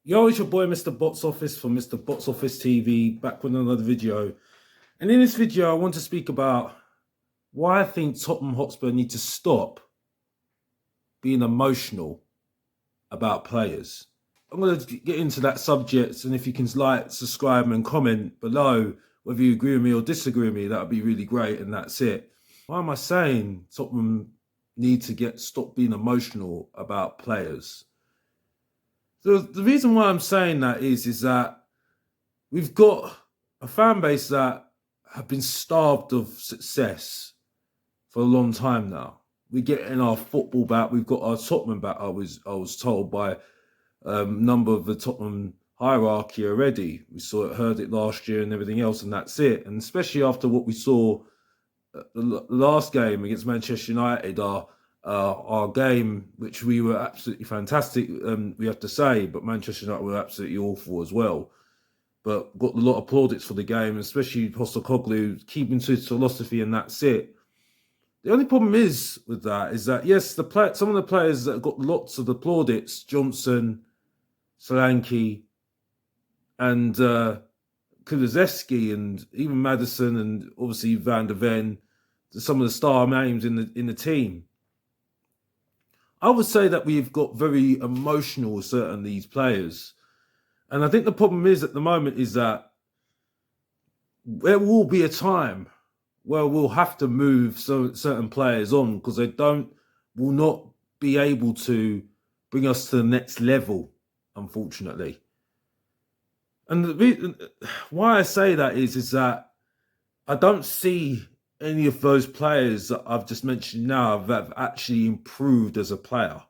Yo, it's your boy Mr. Box Office from Mr. Box Office TV, back with another video. And in this video, I want to speak about why I think Tottenham Hotspur need to stop being emotional about players. I'm going to get into that subject, and if you can like, subscribe, and comment below whether you agree with me or disagree with me, that would be really great, and that's it. Why am I saying Tottenham need to stop being emotional about players? The reason why I'm saying that is that we've got a fan base that have been starved of success for a long time now. We're getting our football back. We've got our Tottenham back. I was told by a number of the Tottenham hierarchy already. We heard it last year and everything else, and that's it. And especially after what we saw the last game against Manchester United, our game, which we were absolutely fantastic, we have to say, but Manchester United were absolutely awful as well. But got a lot of plaudits for the game, especially Postecoglou keeping to his philosophy, and that's it. The only problem is with that is that, yes, some of the players that got lots of the plaudits, Johnson, Solanke, and Kulusevski, and even Maddison, and obviously Van der Ven, some of the star names in the team. I would say that we've got very emotional with certain of these players. And I think the problem is at the moment is that there will be a time where we'll have to move certain players on because will not be able to bring us to the next level, unfortunately. And the reason why I say that is that I don't see any of those players that I've just mentioned now that have actually improved as a player.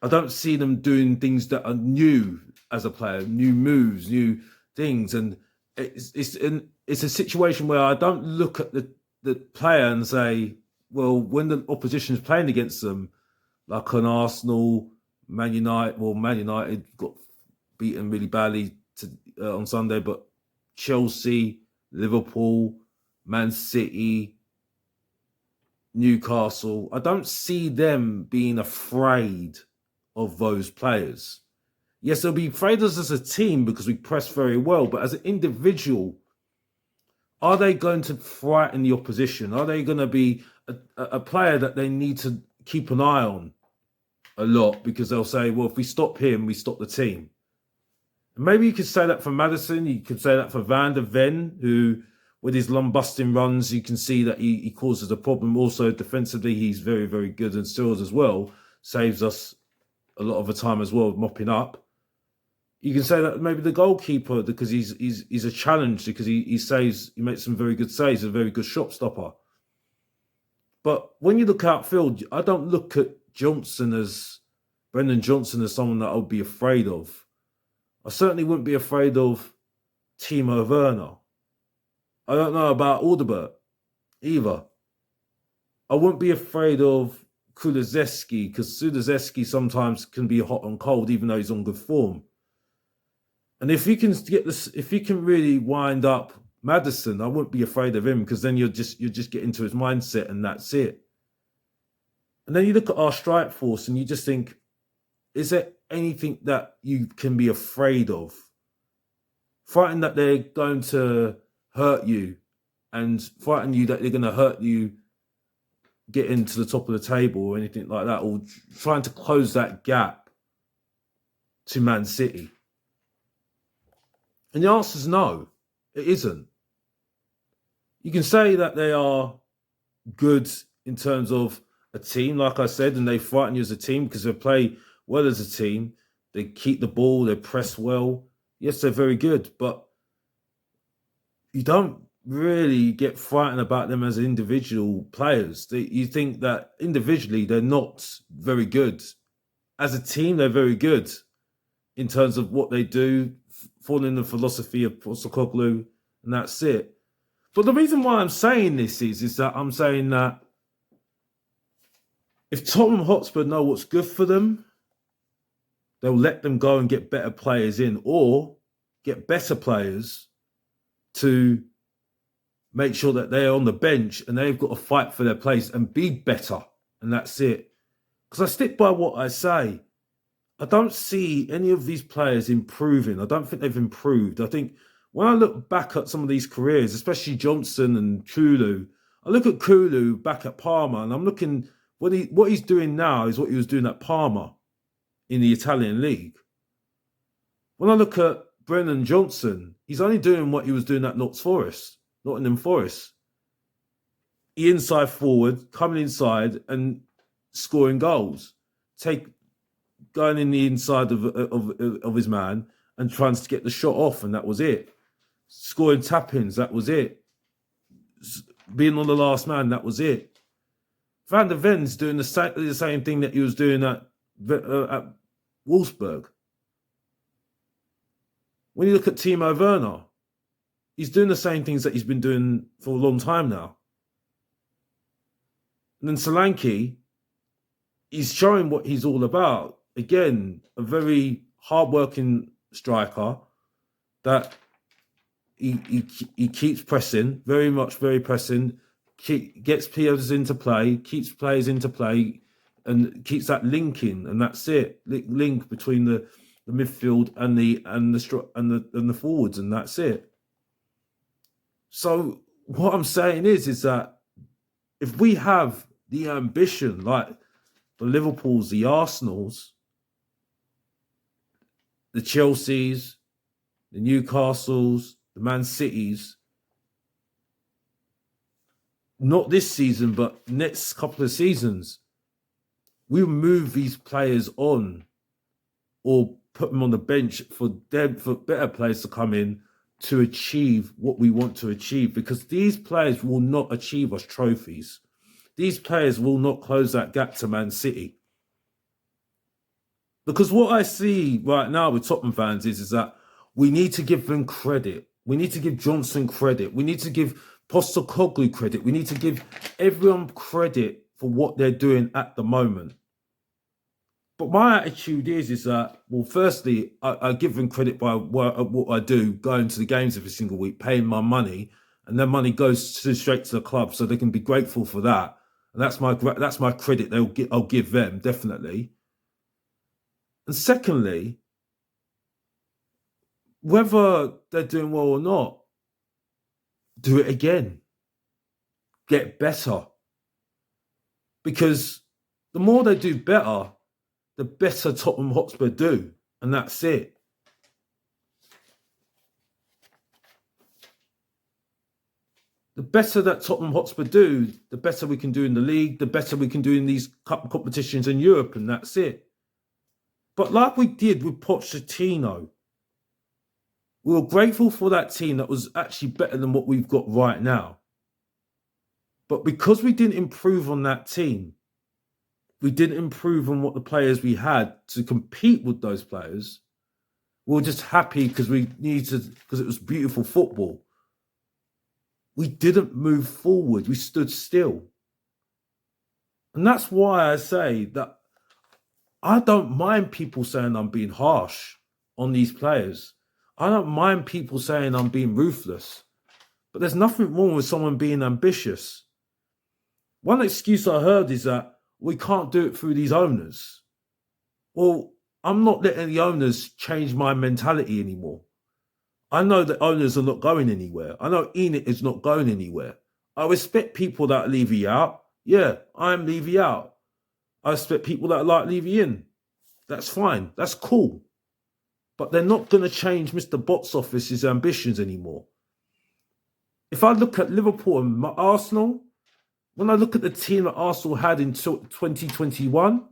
I don't see them doing things that are new as a player, new moves, new things. And it's a situation where I don't look at the player and say, well, when the opposition is playing against them, like on Arsenal, Man United got beaten really badly on Sunday, but Chelsea, Liverpool, Man City, Newcastle, I don't see them being afraid of those players. Yes, they'll be afraid of us as a team because we press very well, but as an individual, are they going to frighten the opposition? Are they going to be a player that they need to keep an eye on a lot because they'll say, well, if we stop him, we stop the team. And maybe you could say that for Maddison, you could say that for Van der Ven, who with his long-busting runs, you can see that he causes a problem. Also, defensively, he's very, very good and steals as well. Saves us a lot of the time as well, mopping up. You can say that maybe the goalkeeper, because he's a challenge, because he makes some very good saves, a very good shot stopper. But when you look outfield, I don't look at Brendan Johnson as someone that I would be afraid of. I certainly wouldn't be afraid of Timo Werner. I don't know about Alderbert either. I wouldn't be afraid of Kulusevski because Kulusevski sometimes can be hot and cold, even though he's on good form. And if you can really wind up Maddison, I wouldn't be afraid of him because then you'll just get into his mindset and that's it. And then you look at our strike force and you just think, is there anything that you can be afraid of? Frightened that they're going to hurt you and frighten you that they're going to hurt you getting to the top of the table or anything like that, or trying to close that gap to Man City? And the answer is no, it isn't. You can say that they are good in terms of a team, like I said, and they frighten you as a team because they play well as a team. They keep the ball, they press well. Yes, they're very good, but you don't really get frightened about them as individual players. You think that individually they're not very good. As a team, they're very good in terms of what they do, following the philosophy of Postecoglou, and that's it. But the reason why I'm saying this is that I'm saying that if Tottenham Hotspur know what's good for them, they'll let them go and get better players in or get better players to make sure that they're on the bench and they've got to fight for their place and be better. And that's it. Because I stick by what I say. I don't see any of these players improving. I don't think they've improved. I think when I look back at some of these careers, especially Johnson and Kulu, I look at Kulu back at Parma, and I'm looking what he's doing now is what he was doing at Parma in the Italian league. When I look at Brennan Johnson, he's only doing what he was doing at Nottingham Forest. He inside forward, coming inside and scoring goals, going in the inside of his man and trying to get the shot off, and that was it. Scoring tap-ins, that was it. Being on the last man, that was it. Van der Ven's doing the same thing that he was doing at Wolfsburg. When you look at Timo Werner, he's doing the same things that he's been doing for a long time now. And then Solanke, he's showing what he's all about. Again, a very hard-working striker that he keeps pressing, very pressing, gets players into play, keeps players into play, and keeps that linking, and that's it. Link between the midfield and the forwards, and that's it. So what I'm saying is that if we have the ambition, like the Liverpools, the Arsenals, the Chelseas, the Newcastles, the Man Cities, not this season, but next couple of seasons, we'll move these players on or put them on the bench for better players to come in to achieve what we want to achieve, because these players will not achieve us trophies. These players will not close that gap to Man City. Because what I see right now with Tottenham fans is that we need to give them credit. We need to give Johnson credit. We need to give Postecoglou credit. We need to give everyone credit for what they're doing at the moment. But my attitude is that, well, firstly, I give them credit by what I do, going to the games every single week, paying my money, and their money goes straight to the club, so they can be grateful for that. And that's my credit. I'll give them, definitely. And secondly, whether they're doing well or not, do it again. Get better. Because the more they do better, the better Tottenham Hotspur do. And that's it. The better that Tottenham Hotspur do, the better we can do in the league, the better we can do in these cup competitions in Europe, and that's it. But like we did with Pochettino, we were grateful for that team that was actually better than what we've got right now. But because we didn't improve on that team, we didn't improve on what the players we had to compete with those players, we were just happy because it was beautiful football. We didn't move forward. We stood still. And that's why I say that I don't mind people saying I'm being harsh on these players. I don't mind people saying I'm being ruthless. But there's nothing wrong with someone being ambitious. One excuse I heard is that we can't do it through these owners. Well, I'm not letting the owners change my mentality anymore. I know that owners are not going anywhere. I know Enid is not going anywhere. I respect people that leave you out. Yeah, I'm leaving out. I respect people that like leaving in. That's fine. That's cool. But they're not going to change Mr. Box Office's ambitions anymore. If I look at Liverpool and Arsenal, when I look at the team that Arsenal had in 2021,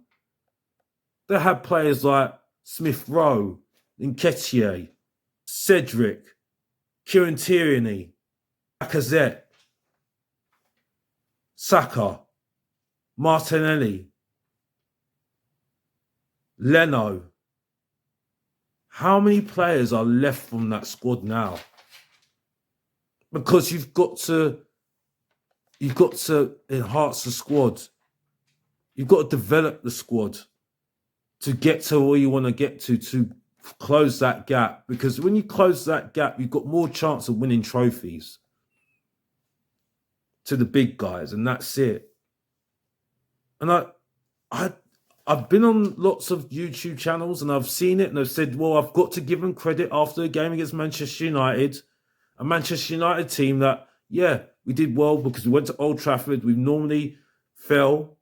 they had players like Smith Rowe, Nketiah, Cedric, Kieran Tierney, Lacazette, Saka, Martinelli, Leno. How many players are left from that squad now? Because you've got to enhance the squad. You've got to develop the squad to get to where you want to get to close that gap. Because when you close that gap, you've got more chance of winning trophies to the big guys, and that's it. And I've been on lots of YouTube channels and I've seen it and I've said, well, I've got to give them credit after the game against Manchester United, a Manchester United team that, yeah, we did well because we went to Old Trafford. We normally fail,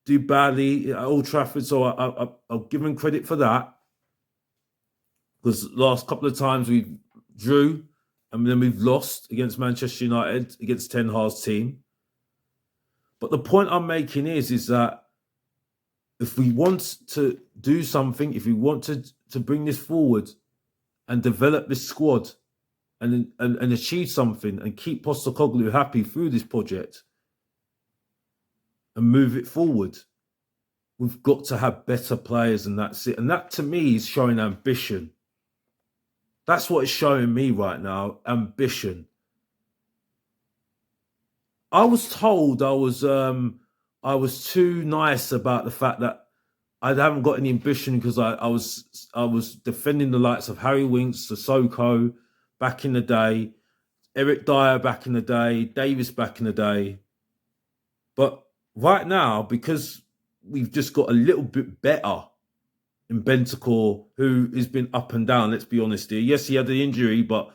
do badly at Old Trafford, so I'll give them credit for that. Because the last couple of times we drew and then we've lost against Manchester United, against Ten Hag's team. But the point I'm making is that if we want to do something, if we want to bring this forward and develop this squad and achieve something and keep Postecoglou happy through this project and move it forward, we've got to have better players, and that's it. And that, to me, is showing ambition. That's what it's showing me right now, ambition. I was told I was too nice about the fact that I haven't got any ambition because I was defending the likes of Harry Winks, Sissoko back in the day, Eric Dyer back in the day, Davis back in the day. But right now, because we've just got a little bit better in Bentancur, who has been up and down, let's be honest here. Yes, he had the injury, but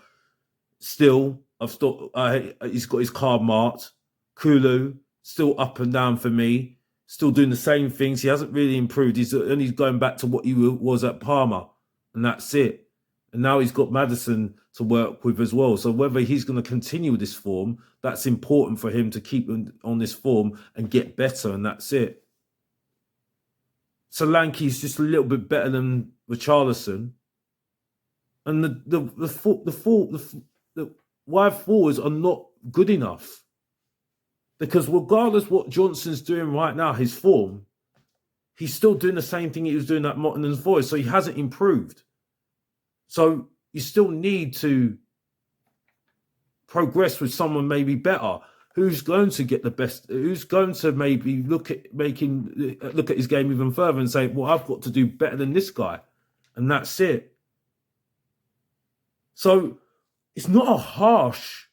still, he's got his card marked. Kulu, still up and down for me, still doing the same things. He hasn't really improved. He's only going back to what he was at Parma, and that's it. And now he's got Maddison to work with as well. So whether he's going to continue with this form, that's important for him to keep on this form and get better, and that's it. Solanke's just a little bit better than Richarlison. And the wide forwards are not good enough. Because regardless what Johnson's doing right now, his form, he's still doing the same thing he was doing at Nottingham's Forest. So he hasn't improved. So you still need to progress with someone maybe better. Who's going to get the best? Who's going to maybe look at his game even further and say, well, I've got to do better than this guy. And that's it. So it's not a harsh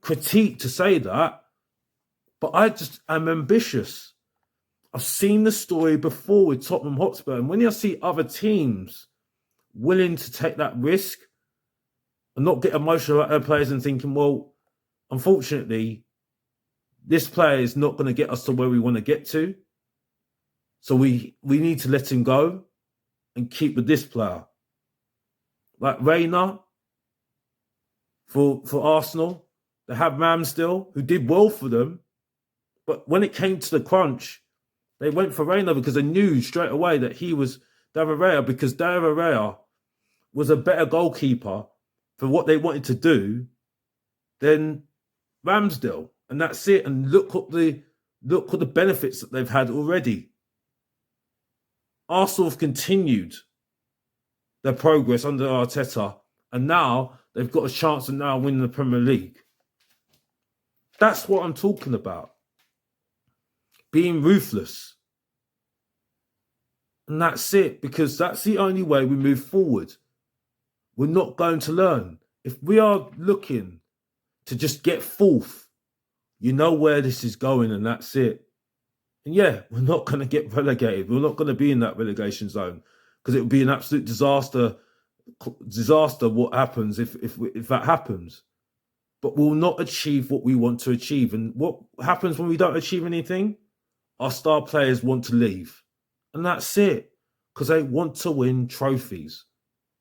critique to say that, but I'm ambitious. I've seen the story before with Tottenham Hotspur. And when I see other teams willing to take that risk and not get emotional about their players and thinking, well, unfortunately, this player is not going to get us to where we want to get to. So we need to let him go and keep with this player. Like Reina for Arsenal. They have Ramsdale, who did well for them. But when it came to the crunch, they went for Reina because they knew straight away that he was David Raya, because David Raya was a better goalkeeper for what they wanted to do than Ramsdale. And that's it. And look at the benefits that they've had already. Arsenal have continued their progress under Arteta, and now they've got a chance of now winning the Premier League. That's what I'm talking about. Being ruthless. And that's it, because that's the only way we move forward. We're not going to learn. If we are looking to just get fourth, you know where this is going, and that's it. And yeah, we're not going to get relegated. We're not going to be in that relegation zone, because it would be an absolute disaster what happens if that happens. But we'll not achieve what we want to achieve. And what happens when we don't achieve anything? Our star players want to leave. And that's it, because they want to win trophies.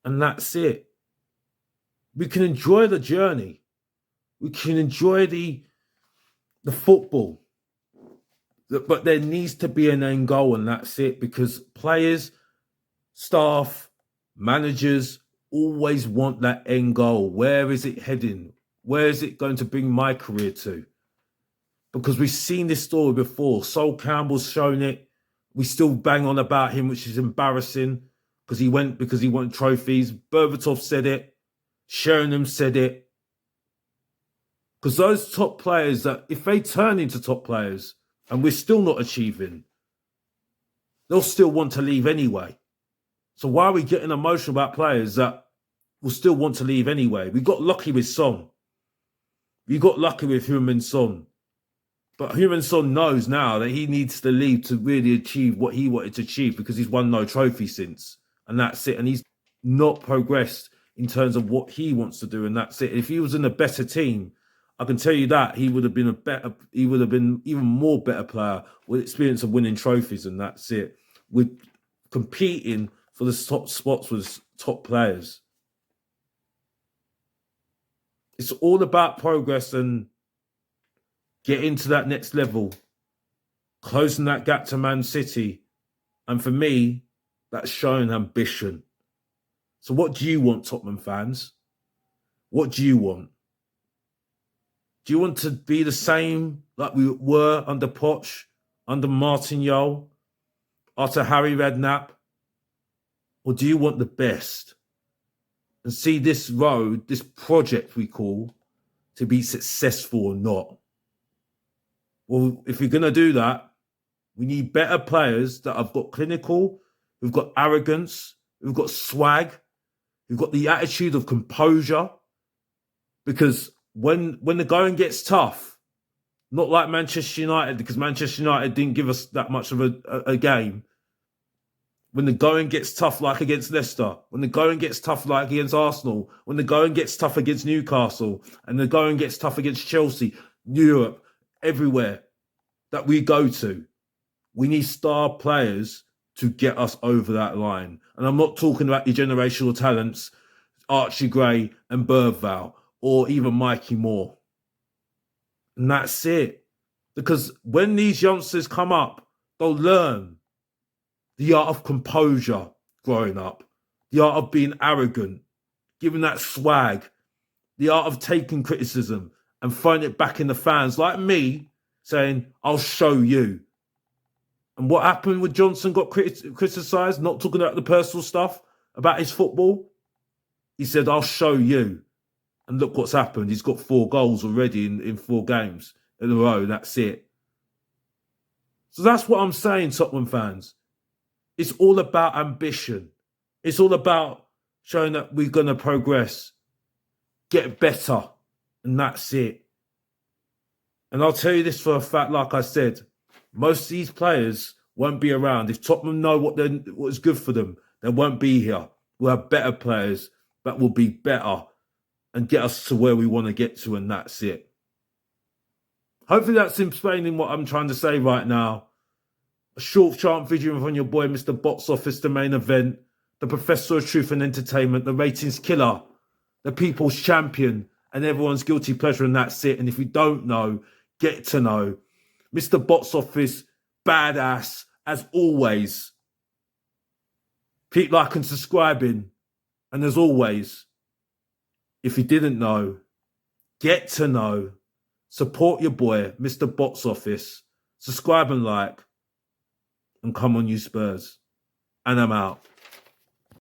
And that's it. We can enjoy the journey. We can enjoy the football. But there needs to be an end goal, and that's it, because players, staff, managers always want that end goal. Where is it heading? Where is it going to bring my career to? Because we've seen this story before. Sol Campbell's shown it. We still bang on about him, which is embarrassing, because he wanted trophies. Berbatov said it. Sheringham said it. Because those top players, that if they turn into top players and we're still not achieving, they'll still want to leave anyway. So why are we getting emotional about players that will still want to leave anyway? We got lucky with Son. We got lucky with Heung-min Son. But Human Son knows now that he needs to leave to really achieve what he wanted to achieve because he's won no trophy since. And that's it. And he's not progressed in terms of what he wants to do. And that's it. If he was in a better team, I can tell you that he would have been even more better player with experience of winning trophies. And that's it. With competing for the top spots with top players. It's all about progress and getting to that next level, closing that gap to Man City. And for me, that's showing ambition. So what do you want, Tottenham fans? What do you want? Do you want to be the same like we were under Poch, under Martin Yole, after Harry Redknapp? Or do you want the best? And see this road, this project we call, to be successful or not? Well, if you're going to do that, we need better players that have got clinical, who've got arrogance, who've got swag, who've got the attitude of composure. Because when the going gets tough, not like Manchester United, because Manchester United didn't give us that much of a game. When the going gets tough, like against Leicester, when the going gets tough, like against Arsenal, when the going gets tough against Newcastle, and the going gets tough against Chelsea, Europe, everywhere that we go to, we need star players to get us over that line. And I'm not talking about your generational talents, Archie Gray and Bergvall, or even Mikey Moore. And that's it. Because when these youngsters come up, they'll learn the art of composure growing up, the art of being arrogant, giving that swag, the art of taking criticism and throwing it back in the fans, like me, saying, I'll show you. And what happened when Johnson got criticised, not talking about the personal stuff, about his football? He said, I'll show you. And look what's happened. He's got 4 goals already in 4 games in a row. That's it. So that's what I'm saying, Tottenham fans. It's all about ambition. It's all about showing that we're going to progress, get better, and that's it. And I'll tell you this for a fact, like I said, most of these players won't be around. If Tottenham know what is good for them, they won't be here. We'll have better players that will be better and get us to where we want to get to, and that's it. Hopefully that's explaining what I'm trying to say right now. A short chant video from your boy, Mr. Box Office, the main event, the Professor of Truth and Entertainment, the ratings killer, the people's champion, and everyone's guilty pleasure, and that's it. And if you don't know, get to know. Mr. Box Office, badass, as always. Keep liking and subscribing. And as always, if you didn't know, get to know. Support your boy, Mr. Box Office. Subscribe and like. And come on, you Spurs. And I'm out.